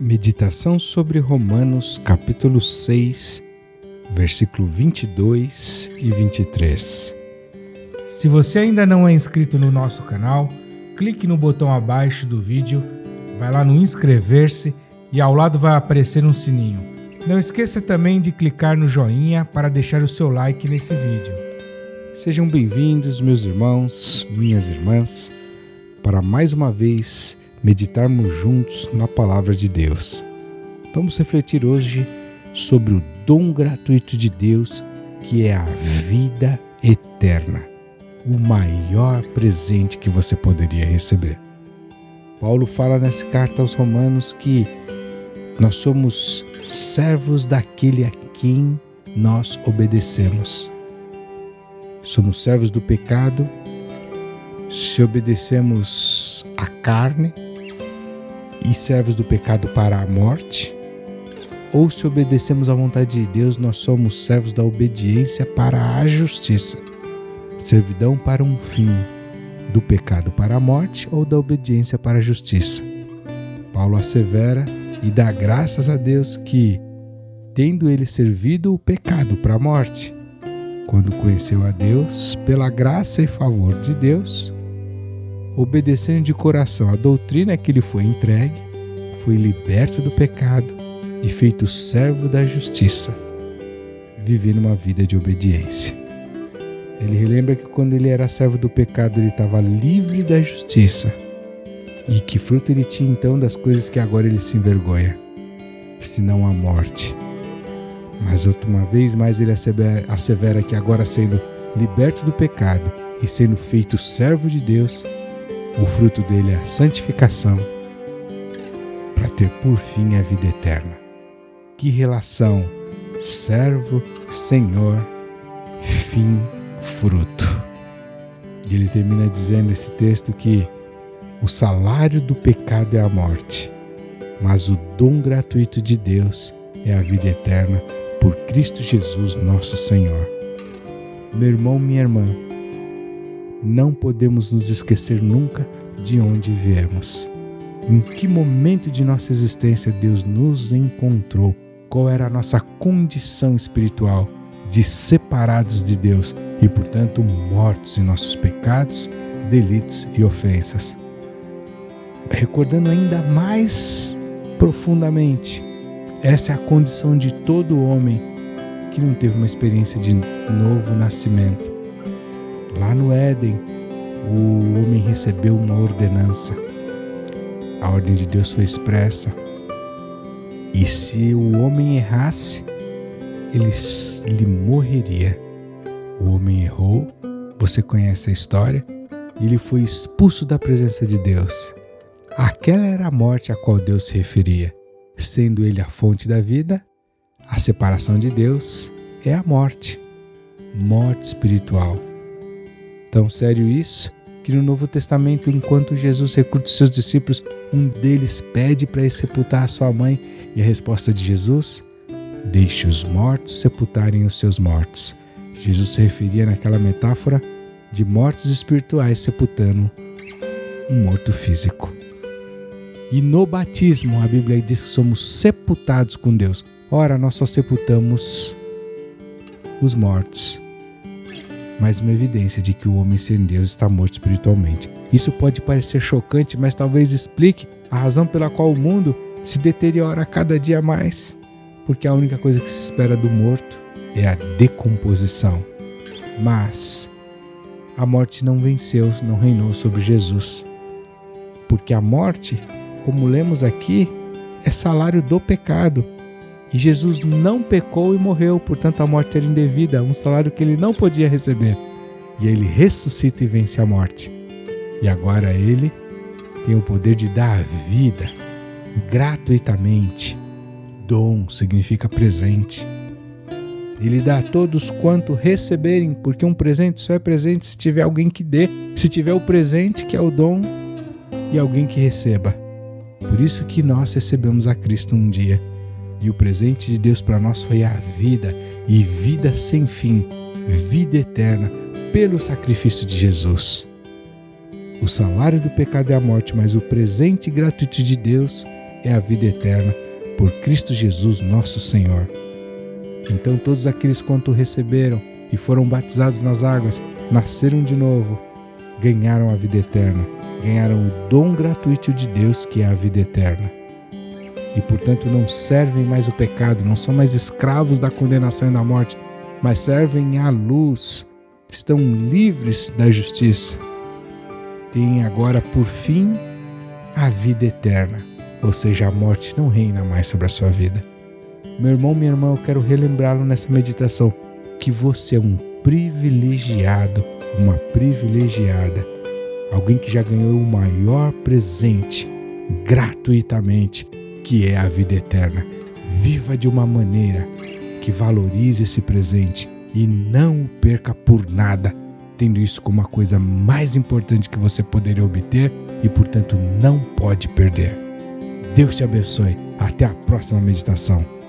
Meditação sobre Romanos capítulo 6, versículo 22 e 23. Se você ainda não é inscrito no nosso canal, clique no botão abaixo do vídeo, vai lá no inscrever-se e ao lado vai aparecer um sininho. Não esqueça também de clicar no joinha para deixar o seu like nesse vídeo. Sejam bem-vindos, meus irmãos, minhas irmãs, para mais uma vez meditarmos juntos na Palavra de Deus. Vamos refletir hoje sobre o dom gratuito de Deus, que é a vida eterna, o maior presente que você poderia receber. Paulo fala nessa carta aos Romanos que nós somos servos daquele a quem nós obedecemos. Somos servos do pecado se obedecemos à carne, e servos do pecado para a morte, ou se obedecemos à vontade de Deus, nós somos servos da obediência para a justiça. Servidão para um fim, do pecado para a morte ou da obediência para a justiça. Paulo assevera e dá graças a Deus que, tendo ele servido o pecado para a morte, quando conheceu a Deus, pela graça e favor de Deus, obedecendo de coração a doutrina que lhe foi entregue, foi liberto do pecado e feito servo da justiça, vivendo uma vida de obediência. Ele relembra que quando ele era servo do pecado, ele estava livre da justiça. E que fruto ele tinha então das coisas que agora ele se envergonha, senão a morte. Mas uma vez mais ele assevera que agora, sendo liberto do pecado e sendo feito servo de Deus, o fruto dele é a santificação, para ter por fim a vida eterna. Que relação servo, Senhor, fim, fruto. E ele termina dizendo nesse texto que o salário do pecado é a morte, mas o dom gratuito de Deus é a vida eterna por Cristo Jesus, nosso Senhor. Meu irmão, minha irmã, não podemos nos esquecer nunca de onde viemos. Em que momento de nossa existência Deus nos encontrou? Qual era a nossa condição espiritual de separados de Deus e, portanto, mortos em nossos pecados, delitos e ofensas? Recordando ainda mais profundamente, essa é a condição de todo homem que não teve uma experiência de novo nascimento. Lá no Éden, o homem recebeu uma ordenança. A ordem de Deus foi expressa. E se o homem errasse, ele morreria. O homem errou, você conhece a história, e ele foi expulso da presença de Deus. Aquela era a morte a qual Deus se referia. Sendo ele a fonte da vida, a separação de Deus é a morte. Morte espiritual. Tão sério isso, que no Novo Testamento, enquanto Jesus recruta os seus discípulos, um deles pede para ele sepultar a sua mãe, e a resposta de Jesus: deixe os mortos sepultarem os seus mortos. Jesus se referia naquela metáfora de mortos espirituais sepultando um morto físico. E no batismo, a Bíblia diz que somos sepultados com Deus. Ora, nós só sepultamos os mortos, mais uma evidência de que o homem sem Deus está morto espiritualmente. Isso pode parecer chocante, mas talvez explique a razão pela qual o mundo se deteriora a cada dia mais, porque a única coisa que se espera do morto é a decomposição. Mas a morte não venceu, não reinou sobre Jesus, porque a morte, como lemos aqui, é salário do pecado. E Jesus não pecou e morreu, portanto a morte era indevida, um salário que ele não podia receber. E ele ressuscita e vence a morte. E agora ele tem o poder de dar a vida gratuitamente. Dom significa presente. Ele dá a todos quanto receberem, porque um presente só é presente se tiver alguém que dê, se tiver o presente, que é o dom, e alguém que receba. Por isso que nós recebemos a Cristo um dia. E o presente de Deus para nós foi a vida, e vida sem fim, vida eterna, pelo sacrifício de Jesus. O salário do pecado é a morte, mas o presente gratuito de Deus é a vida eterna por Cristo Jesus, nosso Senhor. Então todos aqueles quanto receberam e foram batizados nas águas, nasceram de novo, ganharam a vida eterna, ganharam o dom gratuito de Deus que é a vida eterna. E portanto não servem mais o pecado, não são mais escravos da condenação e da morte, mas servem à luz, estão livres da justiça. Têm agora por fim a vida eterna, ou seja, a morte não reina mais sobre a sua vida. Meu irmão, minha irmã, eu quero relembrá-lo nessa meditação que você é um privilegiado, uma privilegiada, alguém que já ganhou o maior presente gratuitamente, que é a vida eterna. Viva de uma maneira que valorize esse presente e não o perca por nada, tendo isso como a coisa mais importante que você poderia obter e, portanto, não pode perder. Deus te abençoe. Até a próxima meditação.